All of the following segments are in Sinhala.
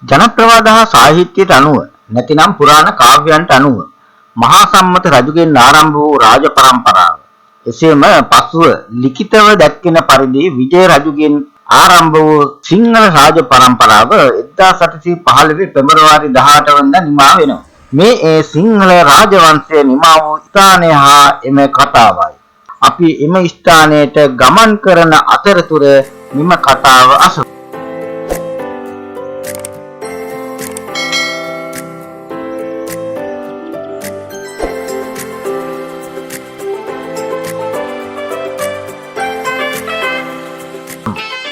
ජනප්‍රවාද හා සාහිත්‍යයට අනුව නැතිනම් පුරාණ කාව්‍යයන්ට අනුව මහා සම්මත රජුගෙන් ආරම්භ වූ රාජ පරම්පරාව එසේම පසුව ලිඛිතව දැක්වෙන පරිදි විජය රජුගෙන් ආරම්භ වූ සිංහල රාජ පරම්පරාව 1815 පෙබරවාරි 18 වෙනිදා නිමා වෙනවා. මේ සිංහල රාජවංශය නිමා වූ ස්ථානය හා එම කතාවයි. අපි එම ස්ථානයට ගමන් කරන අතරතුර මෙම කතාව අසමු.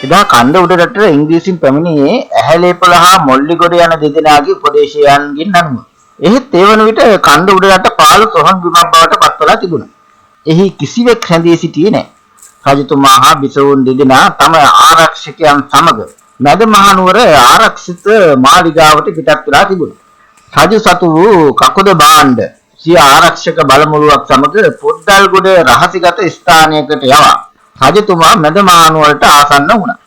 එදා කන්ද උඩරට ඉංග්‍රීසින් පැමිණියේ ඇහැලේපොළ හා මොල්ලිගොඩ යන දෙදෙනාගේ උපදේශයන්ගෙන් අනුව. එහෙත් ඒ වන විට කන්ද උඩරට පාළු සොහන් බිමක් බවට පත්වලා තිබුණා. එහි කිසිවෙක් රැඳී සිටියේ නැහැ. රජතුමා හා බිසවුන් දෙදෙනා තම ආරක්ෂකයන් සමග මැද මහනුවර ආරක්ෂිත මාලිගාවට පිටත් වෙලා තිබුණා. රජු සතු වූ කකුද භාණ්ඩ සිය ආරක්ෂක බලමුළුවක් සමග පොඩ්ඩල්ගොඩ රහසිගත ස්ථානයකට යවා රජතුමා මැද මහනුවරට ආසන්න වුණා.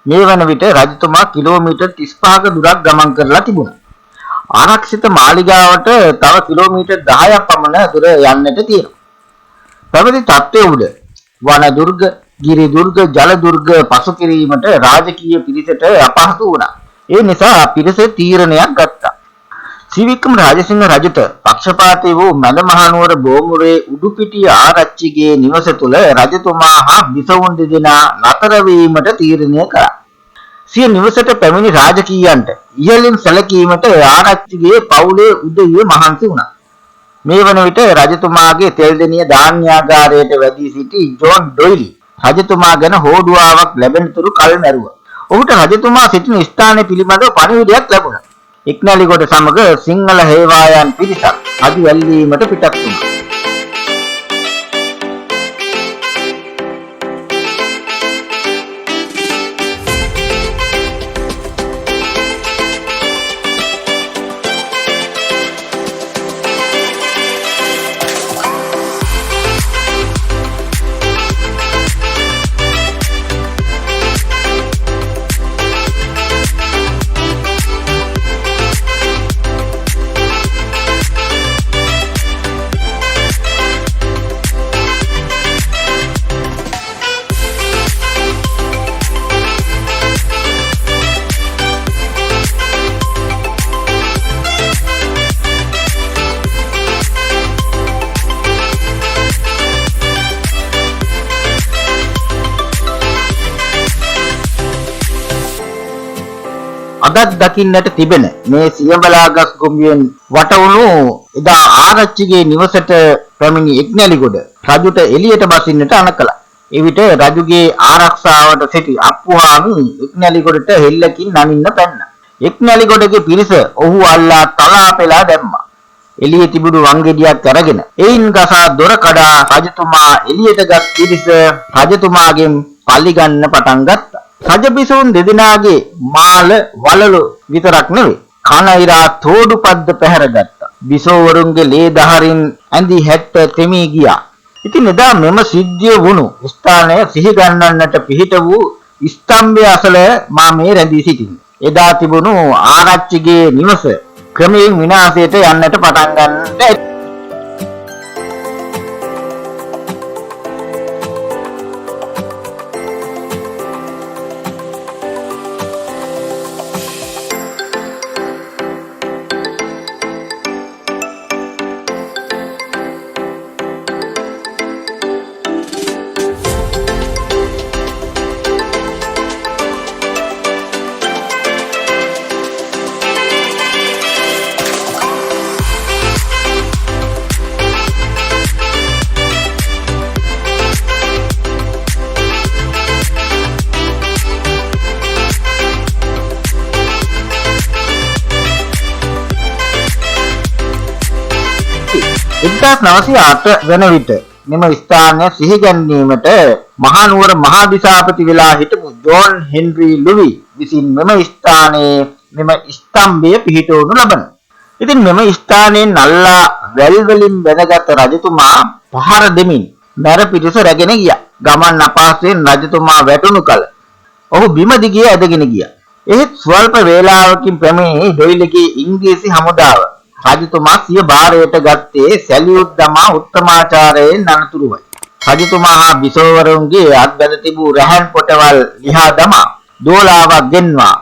මේ වන විට රජතුමා කිලෝමීටර් 35ක දුරක් ගමන් කරලා තිබුණා. ආරක්ෂිත මාලිගාවට තව කිලෝමීටර් 10ක් පමණ දුර යන්නට තියෙනවා. පැවති තත්ත්වයේ උඩ වන දුර්ග, ගිරි දුර්ග, ජල දුර්ග පසු කිරීමට රාජකීය පිරිසට අපහසු වුණා. ඒ නිසා පිරිස තීරණයක් ගත්තා. ශ්‍රීවික්‍රම රාජසිංහ රජුට පක්ෂපාතී වූ මැද මහනුවර බෝමුරේ උඩුපිටිය ආරච්චිගේ නිවස තුල රජතුමා හා බිසවුන් දෙදෙනා නතර වීමට තීරණය කළා. සිය නිවසට පැමිණි රාජකීයන්ට ඉහළින් සැලකීමට ආරච්චිගේ පවුලේ උදවිය මහන්සි වුණා. මේ වන විට රජතුමාගේ තෙල්දෙනිය ධාන්‍යාගාරයට වැඩි සිටි ජෝන් ඩොයිලි රජතුමා ගැන හෝඩුවාවක් ලැබෙන තුරු කල් මැරුවා. ඔහුට රජතුමා සිටින ස්ථානය පිළිබඳව පණිවිඩයක් ලැබුණා. ඉක්නැලිගොඩ සමග සිංහල හේවායන් පිරිසක් අදි වැල්වීමට පිටත් වුණා. අදත් දකින්නට තිබෙන මේ සියඹලාගස් ගොම්බියෙන් වටවුණු එදා ආරච්චිගේ නිවසට පැමිණි ඉක්නැලිගොඩ රජුට එළියට බසින්නට අනකලා. එවිට රජුගේ ආරක්ෂාවට සිටි අප්පුහාමි ඉක්නැලිගොඩට හෙල්ලකින් නමින්න පැන්නා. ඉක්නැලිගොඩගේ පිරිස ඔහු අල්ලා තලා පෙලා දැම්මා. එළියේ තිබුණු වංගෙඩියක් අරගෙන එයින් ගසා දොර කඩා රජතුමා එළියට ගත් පිරිස රජතුමාගෙන් පලි ගන්න පටන් ගත්තා. රජබිසවුන් දෙදෙනාගේ මාල වලලු විතරක් නෙවෙයි කනයිරා තෝඩුපද්ද පැහැරගත්තා. බිසෝවරුන්ගේ ලේ දහරින් ඇඳි හැට්ට තෙමී ගියා. ඉතින් එදා මෙම සිද්ධිය වුණු ස්ථානය සිහි ගන්නන්නට පිහිට වූ ස්තම්භය අසල මා මේ රැඳී සිටින්නේ. එදා තිබුණු ආරච්චිගේ නිවස ක්‍රමයෙන් විනාශයට යන්නට පටන් ගන්නට වන විට මෙම ස්ථානය සිහි ගැන්වීමට මහනුවර මහදිසාපති වෙලා හිටපු ජෝන් හෙන්රි ලුවි විසින් මෙම ස්ථානයේ මෙම ස්තම්භය පිහිටවනු ලබන. ඉතින් මෙම ස්ථානයෙන් අල්ලා වැල් වලින් බැඳගත් රජතුමා පහර දෙමින් මැර පිටිස රැගෙන ගියා. ගමන් අපහසුයෙන් රජතුමා වැටුණු කල ඔහු බිම දිගේ ඇදගෙන ගියා. එහෙත් ස්වල්ප වේලාවකින් පැමිණි ඩොයිලගේ ඉංග්‍රීසි හමුදාව රජතුමා සිය භාරයට ගත්තේ සැලියුත් දමා උත්තමාචාරයෙන් අනතුරුවයි. රජතුමා හා බිසෝවරුන්ගේ අත්බැඳ තිබූ රැහන් පොටවල් ලිහා දමා දෝලාවක් ගෙන්වා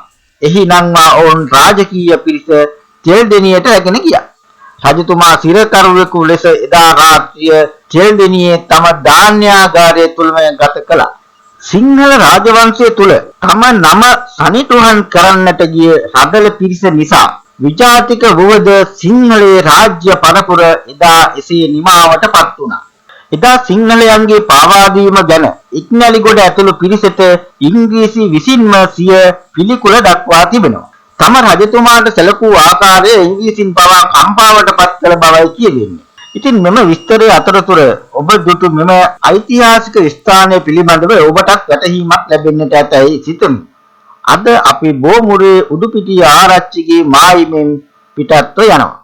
එහි නංවා ඔවුන් රාජකීය පිරිස තෙල්දෙනියට රැගෙන ගියා. රජතුමා සිරකරුවෙකු ලෙස එදා රාත්‍රිය තෙල්දෙනියේ තම ධාන්‍යාගාරය තුලම ගත කළා. සිංහල රාජවංශය තුල තම නම සනිටුහන් කරන්නට ගිය රදළ පිරිස නිසා විජාතික වුවද සිංහලයේ රාජ්‍ය පරපුර එදා එසේ නිමාවටපත් වුණා. එදා සිංහලයන්ගේ පාවාදීම ගැන ඉක්නැලිගොඩ ඇතුළු පිරිසට ඉංග්‍රීසි විසින්ම සිය පිළිකුල දක්වා තිබෙනවා. තම රජතුමාට සැලකූ ආකාරය ඉංග්‍රීසින් පවා කම්පාවටපත් කළ බවයි කියවෙන්නේ. ඉතින් මෙම විස්තරයේ අතරතුර ඔබ දුටු මෙම ඓතිහාසික ස්ථානය පිළිබඳව ඔබටත් වැටහීමක් ලැබෙන්නට ඇතැයි සිතමි. අද අපි බෝමුරේ උඩුපිටිය ආරච්චිගේ මායිමෙන් පිටත්ව යනවා.